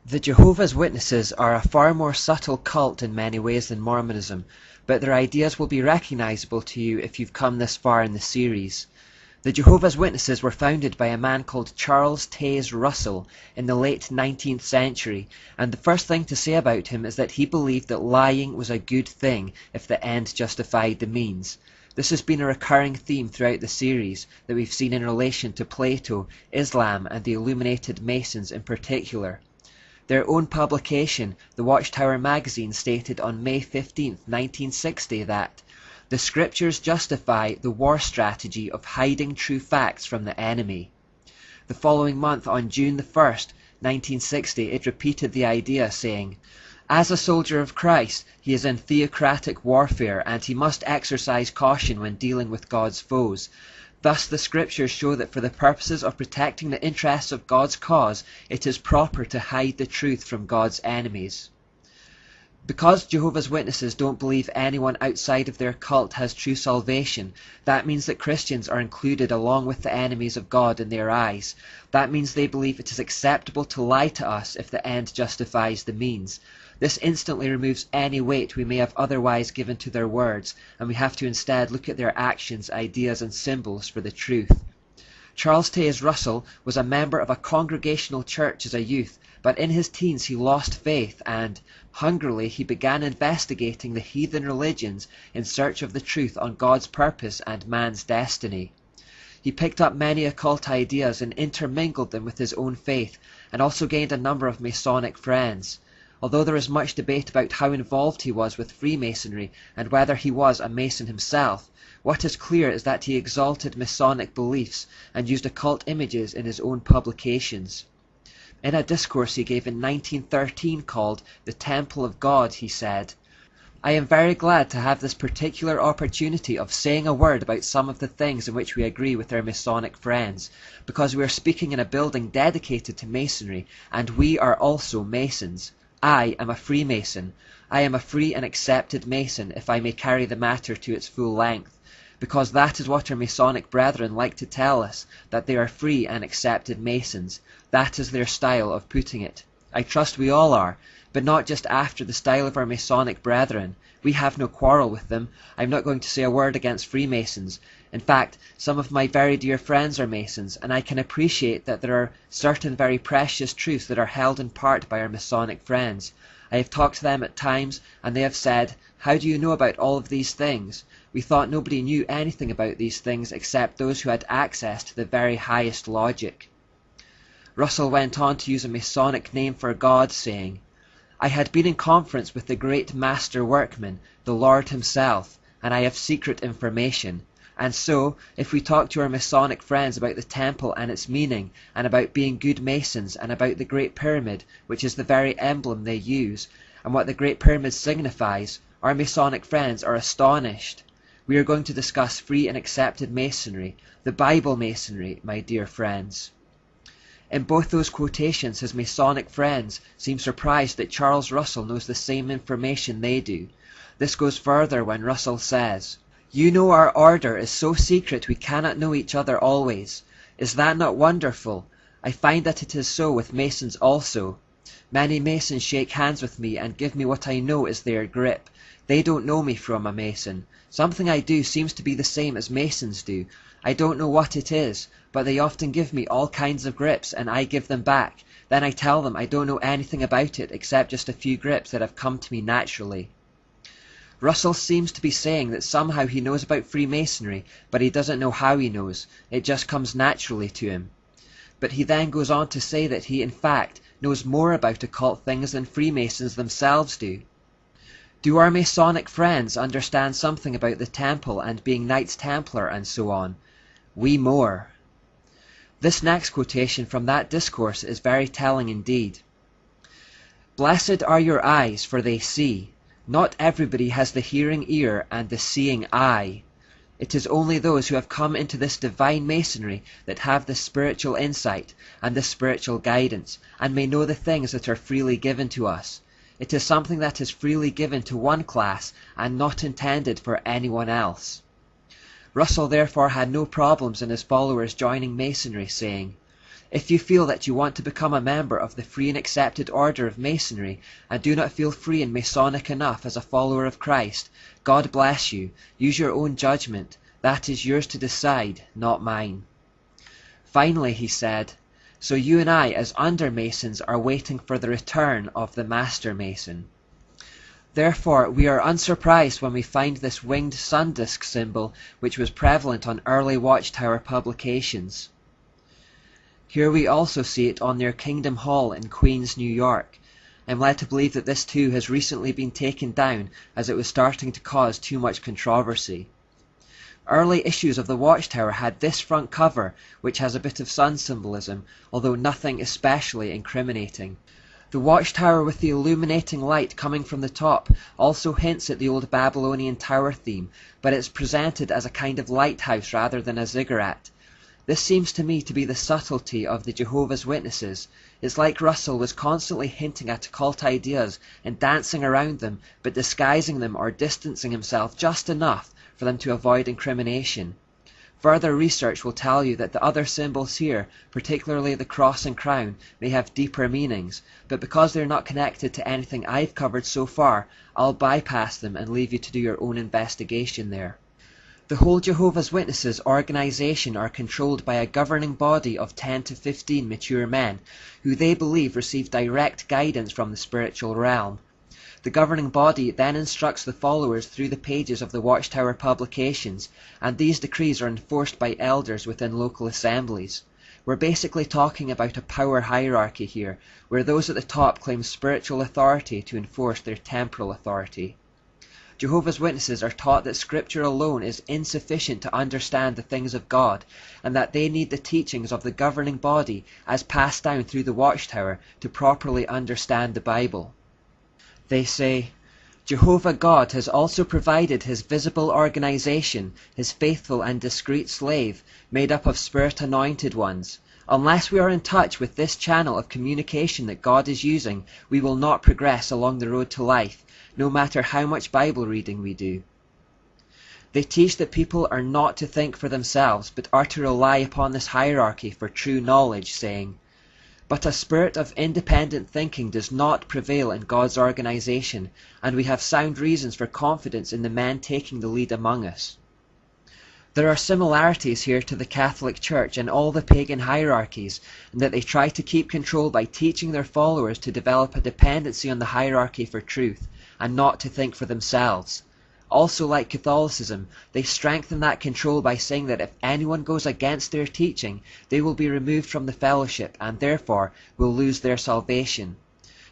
The Jehovah's Witnesses are a far more subtle cult in many ways than Mormonism, but their ideas will be recognizable to you if you've come this far in the series. The Jehovah's Witnesses were founded by a man called Charles Taze Russell in the late 19th century, and the first thing to say about him is that he believed that lying was a good thing if the end justified the means. This has been a recurring theme throughout the series that we've seen in relation to Plato, Islam, and the Illuminated Masons in particular. Their own publication, the Watchtower magazine, stated on May 15, 1960 that the scriptures justify the war strategy of hiding true facts from the enemy. The following month, on June 1st, 1960, it repeated the idea, saying, as a soldier of Christ, he is in theocratic warfare, and he must exercise caution when dealing with God's foes. Thus the scriptures show that for the purposes of protecting the interests of God's cause, it is proper to hide the truth from God's enemies. Because Jehovah's Witnesses don't believe anyone outside of their cult has true salvation, that means that Christians are included along with the enemies of God in their eyes. That means they believe it is acceptable to lie to us if the end justifies the means. This instantly removes any weight we may have otherwise given to their words, and we have to instead look at their actions, ideas, and symbols for the truth. Charles Taze Russell was a member of a congregational church as a youth, but in his teens he lost faith and, hungrily, he began investigating the heathen religions in search of the truth on God's purpose and man's destiny. He picked up many occult ideas and intermingled them with his own faith, and also gained a number of Masonic friends. Although there is much debate about how involved he was with Freemasonry and whether he was a Mason himself, what is clear is that he exalted Masonic beliefs and used occult images in his own publications. In a discourse he gave in 1913 called The Temple of God, he said, I am very glad to have this particular opportunity of saying a word about some of the things in which we agree with our Masonic friends, because we are speaking in a building dedicated to Masonry, and we are also Masons. I am a Freemason. I am a free and accepted Mason, if I may carry the matter to its full length, because that is what our Masonic brethren like to tell us, that they are free and accepted Masons. That is their style of putting it. I trust we all are, but not just after the style of our Masonic brethren. We have no quarrel with them. I'm not going to say a word against Freemasons. In fact, some of my very dear friends are Masons, and I can appreciate that there are certain very precious truths that are held in part by our Masonic friends. I have talked to them at times, and they have said, how do you know about all of these things? We thought nobody knew anything about these things except those who had access to the very highest logic. Russell went on to use a Masonic name for God, saying, I had been in conference with the great master workman, the Lord himself, and I have secret information. And so, if we talk to our Masonic friends about the temple and its meaning, and about being good Masons, and about the Great Pyramid, which is the very emblem they use, and what the Great Pyramid signifies, our Masonic friends are astonished. We are going to discuss free and accepted Masonry, the Bible Masonry, my dear friends. In both those quotations, his Masonic friends seem surprised that Charles Russell knows the same information they do. This goes further when Russell says, you know our order is so secret we cannot know each other always. Is that not wonderful? I find that it is so with Masons also. Many Masons shake hands with me and give me what I know is their grip. They don't know me from a Mason. Something I do seems to be the same as Masons do. I don't know what it is, but they often give me all kinds of grips and I give them back. Then I tell them I don't know anything about it except just a few grips that have come to me naturally. Russell seems to be saying that somehow he knows about Freemasonry, but he doesn't know how he knows. It just comes naturally to him. But he then goes on to say that he, in fact, knows more about occult things than Freemasons themselves do. Do our Masonic friends understand something about the temple and being Knights Templar and so on? We more. This next quotation from that discourse is very telling indeed. Blessed are your eyes, for they see. Not everybody has the hearing ear and the seeing eye. It is only those who have come into this divine Masonry that have the spiritual insight and the spiritual guidance, and may know the things that are freely given to us. It is something that is freely given to one class and not intended for anyone else. Russell therefore had no problems in his followers joining Masonry, saying, If you feel that you want to become a member of the free and accepted order of Masonry and do not feel free and Masonic enough as a follower of Christ, God bless you. Use your own judgment. That is yours to decide, not mine. Finally, he said, so you and I as under-Masons are waiting for the return of the Master Mason. Therefore, we are unsurprised when we find this winged sun disk symbol which was prevalent on early Watchtower publications. Here we also see it on their Kingdom Hall in Queens, New York. I am led to believe that this too has recently been taken down as it was starting to cause too much controversy. Early issues of the Watchtower had this front cover, which has a bit of sun symbolism, although nothing especially incriminating. The Watchtower with the illuminating light coming from the top also hints at the old Babylonian tower theme, but it's presented as a kind of lighthouse rather than a ziggurat. This seems to me to be the subtlety of the Jehovah's Witnesses. It's like Russell was constantly hinting at occult ideas and dancing around them, but disguising them or distancing himself just enough for them to avoid incrimination. Further research will tell you that the other symbols here, particularly the cross and crown, may have deeper meanings, but because they're not connected to anything I've covered so far, I'll bypass them and leave you to do your own investigation there. The whole Jehovah's Witnesses organization are controlled by a governing body of 10 to 15 mature men, who they believe receive direct guidance from the spiritual realm. The governing body then instructs the followers through the pages of the Watchtower publications, and these decrees are enforced by elders within local assemblies. We're basically talking about a power hierarchy here, where those at the top claim spiritual authority to enforce their temporal authority. Jehovah's Witnesses are taught that Scripture alone is insufficient to understand the things of God, and that they need the teachings of the governing body as passed down through the Watchtower to properly understand the Bible. They say, Jehovah God has also provided his visible organization, his faithful and discreet slave, made up of spirit-anointed ones. Unless we are in touch with this channel of communication that God is using, we will not progress along the road to life, no matter how much Bible reading we do. They teach that people are not to think for themselves, but are to rely upon this hierarchy for true knowledge, saying, but a spirit of independent thinking does not prevail in God's organization, and we have sound reasons for confidence in the men taking the lead among us. There are similarities here to the Catholic Church and all the pagan hierarchies, in that they try to keep control by teaching their followers to develop a dependency on the hierarchy for truth, and not to think for themselves. Also, like Catholicism, they strengthen that control by saying that if anyone goes against their teaching, they will be removed from the fellowship and therefore will lose their salvation.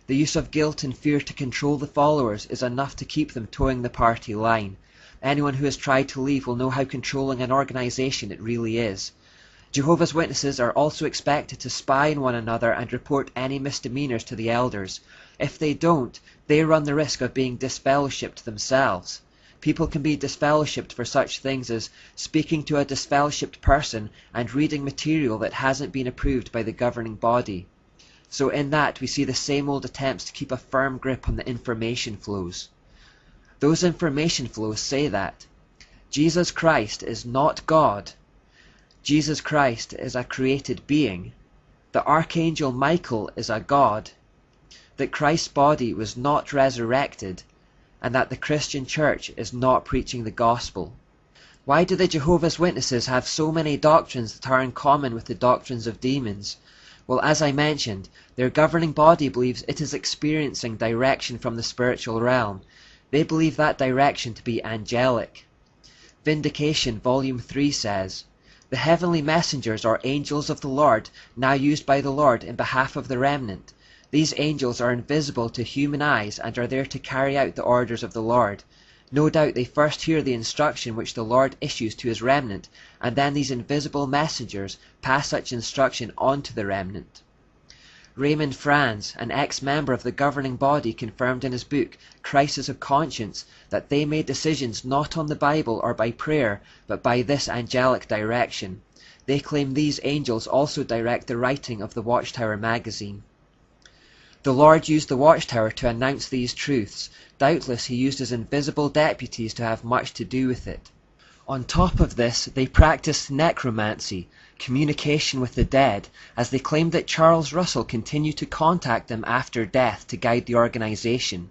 The use of guilt and fear to control the followers is enough to keep them towing the party line. Anyone who has tried to leave will know how controlling an organization it really is. Jehovah's Witnesses are also expected to spy on one another and report any misdemeanors to the elders. If they don't, they run the risk of being disfellowshipped themselves. People can be disfellowshipped for such things as speaking to a disfellowshipped person and reading material that hasn't been approved by the governing body. So in that we see the same old attempts to keep a firm grip on the information flows. Those information flows say that Jesus Christ is not God. Jesus Christ is a created being. The Archangel Michael is a god. That Christ's body was not resurrected, and that the Christian Church is not preaching the gospel. Why do the Jehovah's Witnesses have so many doctrines that are in common with the doctrines of demons? Well, as I mentioned, their governing body believes it is experiencing direction from the spiritual realm. They believe that direction to be angelic. Vindication, Volume 3 says, the heavenly messengers are angels of the Lord, now used by the Lord in behalf of the remnant. These angels are invisible to human eyes and are there to carry out the orders of the Lord. No doubt they first hear the instruction which the Lord issues to his remnant, and then these invisible messengers pass such instruction on to the remnant. Raymond Franz, an ex-member of the governing body, confirmed in his book, Crisis of Conscience, that they made decisions not on the Bible or by prayer, but by this angelic direction. They claim these angels also direct the writing of the Watchtower magazine. The Lord used the Watchtower to announce these truths. Doubtless he used his invisible deputies to have much to do with it. On top of this, they practiced necromancy, communication with the dead, as they claimed that Charles Russell continued to contact them after death to guide the organization.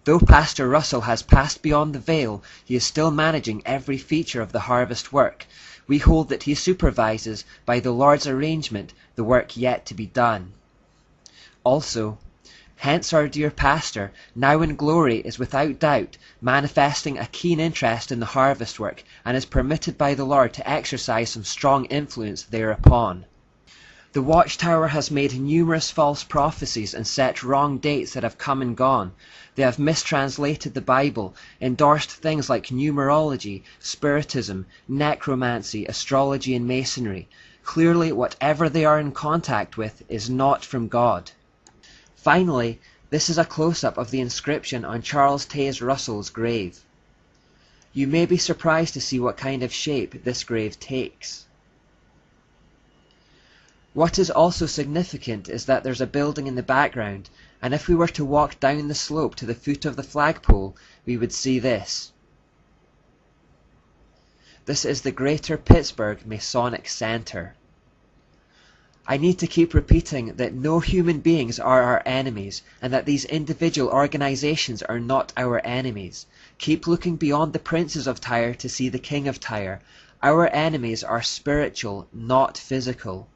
Though Pastor Russell has passed beyond the veil, he is still managing every feature of the harvest work. We hold that he supervises, by the Lord's arrangement, the work yet to be done. Also, hence our dear pastor, now in glory, is without doubt manifesting a keen interest in the harvest work, and is permitted by the Lord to exercise some strong influence thereupon. The Watchtower has made numerous false prophecies and set wrong dates that have come and gone. They have mistranslated the Bible, endorsed things like numerology, spiritism, necromancy, astrology, and masonry. Clearly, whatever they are in contact with is not from God. Finally, this is a close-up of the inscription on Charles Taze Russell's grave. You may be surprised to see what kind of shape this grave takes. What is also significant is that there's a building in the background, and if we were to walk down the slope to the foot of the flagpole, we would see this. This is the Greater Pittsburgh Masonic Center. I need to keep repeating that no human beings are our enemies, and that these individual organizations are not our enemies. Keep looking beyond the princes of Tyre to see the King of Tyre. Our enemies are spiritual, not physical.